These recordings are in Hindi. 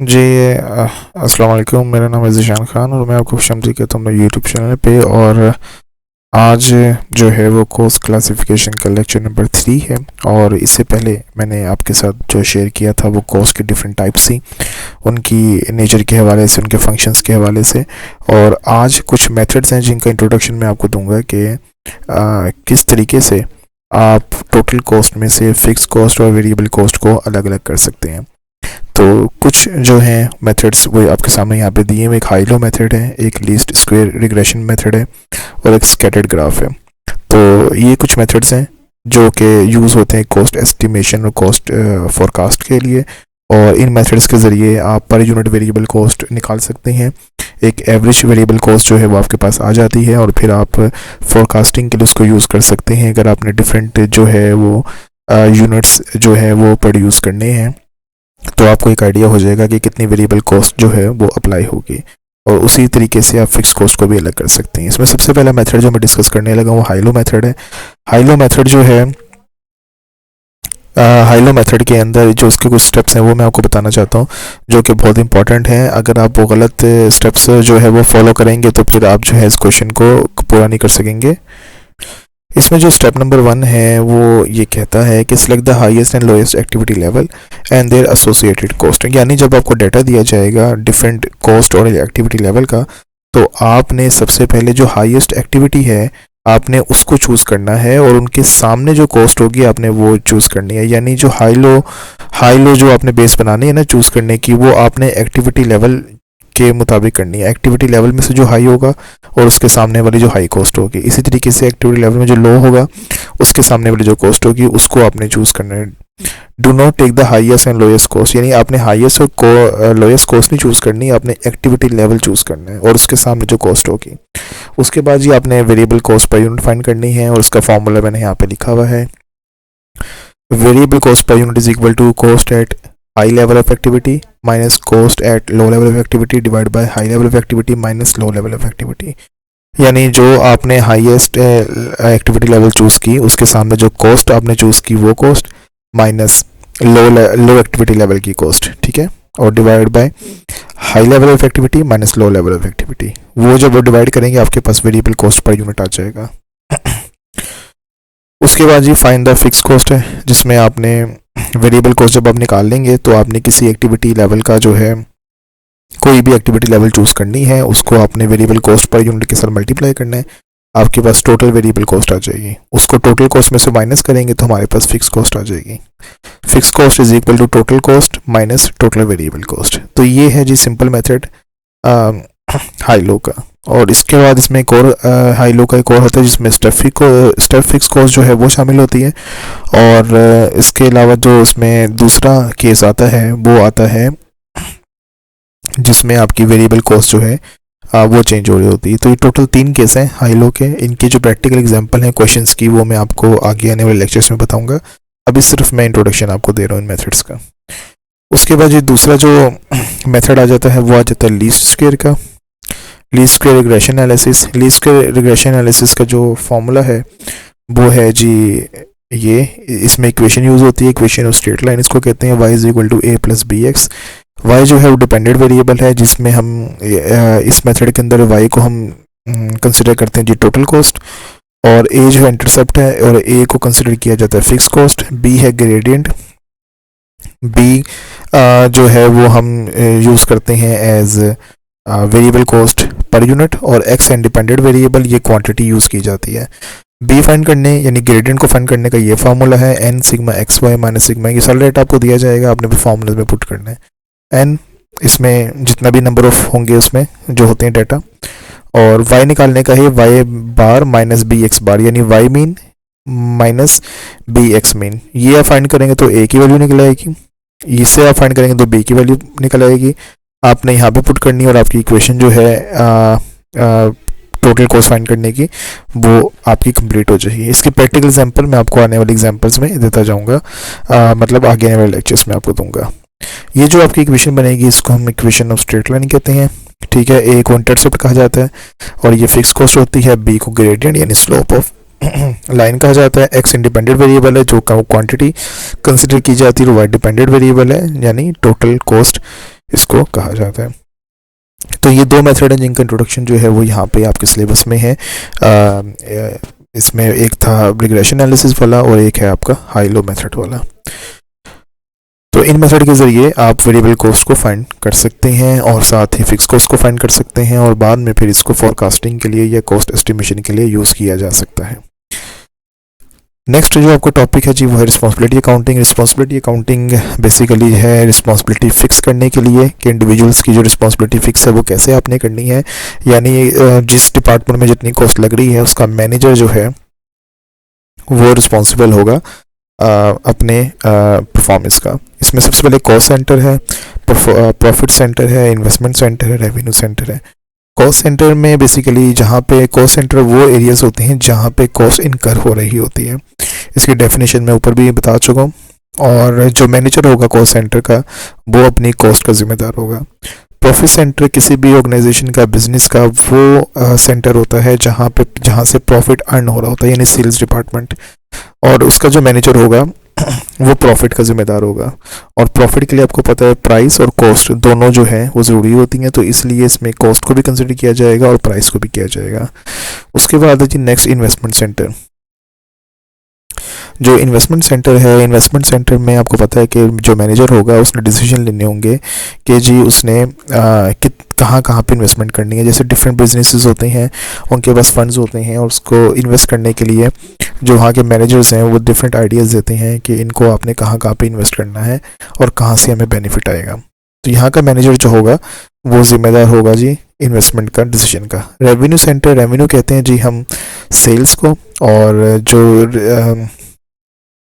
जी अस्सलाम वालेकुम। मेरा नाम है ज़ीशान ख़ान और मैं आपको खुशामदीद कहता हूँ मेरे यूट्यूब चैनल पे। और आज जो है वो कोर्स क्लासिफिकेशन का लेक्चर नंबर 3 है। और इससे पहले मैंने आपके साथ जो शेयर किया था वो कोर्स के डिफरेंट टाइप्स थी, उनकी नेचर के हवाले से, उनके फंक्शंस के हवाले से। और आज कुछ मेथड्स हैं जिनका इंट्रोडक्शन मैं आपको दूंगा कि किस तरीके से आप टोटल कॉस्ट में से फ़िक्स कॉस्ट और वेरिएबल कॉस्ट को अलग अलग कर सकते हैं। तो कुछ जो हैं मेथड्स वो आपके सामने यहाँ पे दिए हुए, एक हाई लो मेथड है, एक लीस्ट स्क्वायर रिग्रेशन मेथड है और एक स्कैटर्ड ग्राफ है। तो ये कुछ मेथड्स हैं जो कि यूज़ होते हैं कॉस्ट एस्टिमेशन और कॉस्ट फोरकास्ट के लिए। और इन मेथड्स के ज़रिए आप पर यूनिट वेरिएबल कॉस्ट निकाल सकते हैं। एक एवरेज वेरिएबल कॉस्ट जो है वो आपके पास आ जाती है और फिर आप फोरकास्टिंग के लिए उसको यूज़ कर सकते हैं। अगर आपने डिफरेंट जो है वो यूनिट्स जो है वो प्रोड्यूस करने हैं तो आपको एक आइडिया हो जाएगा कि कितनी वेरिएबल कॉस्ट जो है वो अप्लाई होगी। और उसी तरीके से आप फिक्स कॉस्ट को भी अलग कर सकते हैं। इसमें सबसे पहला मेथड जो मैं डिस्कस करने लगा वो हाई लो मेथड है। हाई लो मेथड जो है, हाई लो मेथड के अंदर जो उसके कुछ स्टेप्स हैं वो मैं आपको बताना चाहता हूँ जो कि बहुत इंपॉर्टेंट हैं। अगर आप वो गलत स्टेप्स जो है वो फॉलो करेंगे तो फिर आप जो है इस क्वेश्चन को पूरा नहीं कर सकेंगे। इसमें जो स्टेप नंबर 1 है वो ये कहता है कि select the highest and lowest activity level and their associated cost. यानी जब आपको डाटा दिया जाएगा डिफरेंट कॉस्ट और एक्टिविटी लेवल का, तो आपने सबसे पहले जो हाईएस्ट एक्टिविटी है आपने उसको चूज़ करना है और उनके सामने जो कॉस्ट होगी आपने वो चूज़ करनी है। यानी जो हाई लो जो आपने बेस बनानी है ना चूज़ करने की, वो आपने एक्टिविटी लेवल के मुताबिक करनी है। एक्टिविटी लेवल में से जो हाई होगा और उसके सामने वाली जो हाई कॉस्ट होगी, इसी तरीके से एक्टिविटी लेवल में जो लो होगा उसके सामने वाली जो कॉस्ट होगी उसको आपने चूज़ करना है। Do not take the highest and lowest cost, यानी आपने हाईएस्ट और लोएस्ट कॉस्ट नहीं चूज़ करनी, आपने एक्टिविटी लेवल चूज़ करना है और उसके सामने जो कॉस्ट होगी। उसके बाद जी आपने variable cost per unit find करनी है और उसका फॉर्मूला मैंने यहाँ पे लिखा हुआ है। Variable cost per unit is equal to cost at high level of activity minus cost at low level of activity divide by high level of activity minus low level of activity. यानी जो आपने हाईएस्ट एक्टिविटी लेवल चूज़ की उसके सामने जो कॉस्ट आपने चूज़ की वो cost minus low activity level की कॉस्ट, ठीक है, और divide by high level of activity minus low level of activity. वो जब वो डिवाइड करेंगे आपके पास वेरिएबल कॉस्ट पर यूनिट आ जाएगा। उसके बाद जी फाइंड द फिक्स कॉस्ट है, जिसमें आपने वेरिएबल कॉस्ट जब आप निकाल लेंगे तो आपने किसी एक्टिविटी लेवल का जो है कोई भी एक्टिविटी लेवल चूज़ करनी है, उसको आपने वेरिएबल कॉस्ट पर यूनिट के साथ मल्टीप्लाई करना है, आपके पास टोटल वेरिएबल कॉस्ट आ जाएगी। उसको टोटल कॉस्ट में से माइनस करेंगे तो हमारे पास फिक्स कॉस्ट आ जाएगी। Fix cost is equal to total cost minus total variable cost. तो ये है जी सिंपल मेथड हाई लो का। और इसके बाद इसमें एक और हाई लो का एक और होता है जिसमें स्टेप फिक्स कॉस्ट जो है वो शामिल होती है। और इसके अलावा जो इसमें दूसरा केस आता है वो आता है जिसमें आपकी वेरिएबल कॉस्ट जो है वो चेंज हो रही होती है। तो ये टोटल 3 केस हैं हाई लो के। इनके जो प्रैक्टिकल एग्जांपल हैं क्वेश्चंस की वो मैं आपको आगे आने वाले लेक्चर्स में बताऊंगा। अभी सिर्फ मैं इंट्रोडक्शन आपको दे रहा हूँ इन मेथड्स का। उसके बाद ये दूसरा जो मेथड आ जाता है वो आ जाता है लीस्ट स्क्वायर का, least square regression analysis. Least square regression analysis का जो फॉर्मूला है वो है जी ये, इसमें इक्वेशन यूज़ होती है, इक्वेशन ऑफ स्ट्रेट लाइन इसको कहते हैं। Y is equal to a plus b x. Y जो है वो डिपेंडेंट वेरिएबल है जिसमें हम इस मेथड के अंदर वाई को हम कंसिडर करते हैं जी टोटल कॉस्ट, और ए जो है इंटरसेप्ट है और ए को कंसिडर किया जाता है फिक्स कॉस्ट। बी है ग्रेडियंट, बी जो है वो हम यूज़ करते हैं as variable cost per unit, और एक्स इंडिपेंडेंट वेरिएबल ये क्वांटिटी यूज़ की जाती है। बी फाइंड करने यानी ग्रेडियंट को फाइंड करने का ये फार्मूला है n sigma x y minus sigma, ये सारा डेटा आपको दिया जाएगा, आपने भी फार्मूले में पुट करना है। एन इसमें जितना भी नंबर ऑफ होंगे उसमें जो होते हैं डेटा, और वाई निकालने का है y bar minus b x bar, यानी y mean minus b x mean. ये आप फाइंड करेंगे तो ए की वैल्यू निकल आएगी, इससे आप फाइंड करेंगे तो बी की वैल्यू निकल आएगी। आपने यहाँ पे पुट करनी है और आपकी इक्वेशन जो है टोटल कॉस्ट फाइंड करने की वो आपकी कंप्लीट हो जाएगी। इसकी प्रैक्टिकल एग्जांपल मैं आपको आने वाले एग्जांपल्स में देता जाऊँगा, मतलब आगे आने वाले लेक्चर्स में आपको दूंगा। ये जो आपकी इक्वेशन बनेगी इसको हम इक्वेशन ऑफ स्ट्रेट लाइन कहते हैं, ठीक है। ए को इंटरसेप्ट कहा जाता है और ये फिक्स कॉस्ट होती है। बी को ग्रेडियंट यानी स्लोप ऑफ लाइन कहा जाता है। एक्स इंडिपेंडेंट वेरिएबल है जो क्वांटिटी कंसिडर की जाती है। वाई डिपेंडेंट वेरिएबल है यानी टोटल कॉस्ट इसको कहा जाता है। तो ये दो मेथड हैं जिनका इंट्रोडक्शन जो है वो यहाँ पे आपके सिलेबस में है। इसमें एक था रिग्रेशन एनालिसिस वाला और एक है आपका हाई लो मेथड वाला। तो इन मेथड के ज़रिए आप वेरिएबल कॉस्ट को फाइंड कर सकते हैं और साथ ही फिक्स कॉस्ट को फाइंड कर सकते हैं और बाद में फिर इसको फॉरकास्टिंग के लिए या कॉस्ट एस्टिमेशन के लिए यूज़ किया जा सकता है। नेक्स्ट जो आपका टॉपिक है जी वो है responsibility accounting. Responsibility accounting basically है रिस्पॉन्सिबिलिटी फिक्स करने के लिए कि इंडिविजुअल्स की जो रिस्पॉन्सिबिलिटी फिक्स है वो कैसे आपने करनी है, यानी जिस डिपार्टमेंट में जितनी कॉस्ट लग रही है उसका मैनेजर जो है वो रिस्पॉन्सिबल होगा अपने परफॉर्मेंस का। इसमें सबसे पहले कॉस्ट सेंटर है, प्रॉफिट सेंटर है, इन्वेस्टमेंट सेंटर है, रेवेन्यू सेंटर है। कॉस्ट सेंटर में बेसिकली जहाँ पे कॉस्ट सेंटर वो एरियाज होते हैं जहाँ पे कॉस्ट इनकर हो रही होती है। इसकी डेफिनेशन मैं ऊपर भी बता चुका हूँ। और जो मैनेजर होगा कॉस्ट सेंटर का वो अपनी कॉस्ट का जिम्मेदार होगा। प्रॉफिट सेंटर किसी भी ऑर्गेनाइजेशन का बिजनेस का वो सेंटर होता है जहाँ से प्रॉफिट अर्न हो रहा होता है, यानी सेल्स डिपार्टमेंट, और उसका जो मैनेजर होगा वो प्रॉफिट का जिम्मेदार होगा। और प्रॉफिट के लिए आपको पता है प्राइस और कॉस्ट दोनों जो है वो ज़रूरी होती हैं, तो इसलिए इसमें कॉस्ट को भी कंसिडर किया जाएगा और प्राइस को भी किया जाएगा। उसके बाद है जी नेक्स्ट इन्वेस्टमेंट सेंटर। जो इन्वेस्टमेंट सेंटर है, इन्वेस्टमेंट सेंटर में आपको पता है कि जो मैनेजर होगा उसने डिसीजन लेने होंगे कि जी उसने कहाँ कहाँ पे इन्वेस्टमेंट करनी है। जैसे डिफरेंट बिजनेसेस होते हैं, उनके पास फंड्स होते हैं और उसको इन्वेस्ट करने के लिए जो वहाँ के मैनेजर्स हैं वो डिफरेंट आइडियाज़ देते हैं कि इनको आपने कहाँ कहाँ पे इन्वेस्ट करना है और कहाँ से हमें बेनिफिट आएगा। तो यहाँ का मैनेजर जो होगा वो ज़िम्मेदार होगा जी इन्वेस्टमेंट का डिसीजन का। रेवेन्यू सेंटर, रेवेन्यू कहते हैं जी हम सेल्स को, और जो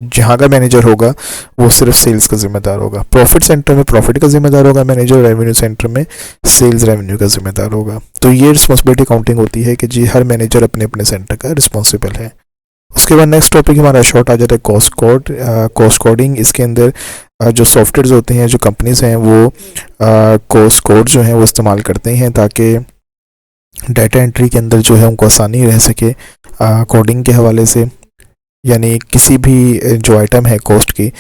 जहाँ का मैनेजर होगा वो सिर्फ सेल्स का जिम्मेदार होगा। प्रॉफिट सेंटर में प्रॉफिट का जिम्मेदार होगा मैनेजर, रेवेन्यू सेंटर में सेल्स रेवेन्यू का जिम्मेदार होगा। तो ये रिस्पॉन्सिबिलिटी अकाउंटिंग होती है कि जी हर मैनेजर अपने अपने सेंटर का रिस्पॉन्सिबल है। उसके बाद नेक्स्ट टॉपिक हमारा शॉर्ट आ जाता है कॉस्ट कोड, कॉस्ट कोडिंग। इसके अंदर जो सॉफ्टवेयर्स होते हैं, जो कंपनीज हैं वो कॉस्ट कोड जो है वो इस्तेमाल करते हैं ताकि डाटा एंट्री के अंदर जो है उनको आसानी रह सके कोडिंग के हवाले से। यानी किसी भी जो आइटम है कॉस्ट की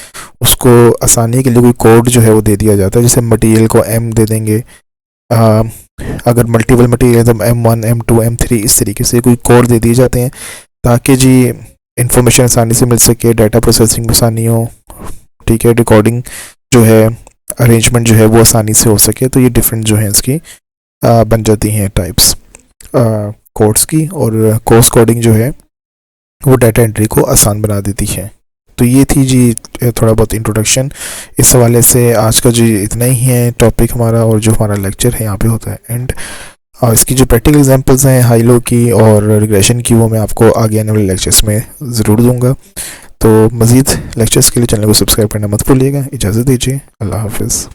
उसको आसानी के लिए कोई कोड जो है वो दे दिया जाता है। जैसे मटेरियल को एम दे देंगे, अगर मल्टीपल मटेरियल है तो M1 M2 M3 इस तरीके से कोई कोड दे दिए जाते हैं ताकि जी इंफॉर्मेशन आसानी से मिल सके, डाटा प्रोसेसिंग आसानी हो, ठीक है, रिकॉर्डिंग जो है अरेंजमेंट जो है वो आसानी से हो सके। तो ये डिफरेंट जो है इसकी बन जाती हैं टाइप्स कोड्स की, और कॉस्ट कोडिंग जो है वो डाटा एंट्री को आसान बना देती है। तो ये थी जी थोड़ा बहुत इंट्रोडक्शन। इस हवाले से आज का जी इतना ही है टॉपिक हमारा, और जो हमारा लेक्चर है यहाँ पे होता है एंड। और इसकी जो प्रैक्टिकल एग्जांपल्स हैं हाई लो की और रिग्रेशन की वो मैं आपको आगे आने वाले लेक्चर्स में ज़रूर दूंगा। तो मज़ीद लेक्चर्स के लिए चैनल को सब्सक्राइब करना मत भूलिएगा। इजाज़त दीजिए, अल्लाह हाफिज़।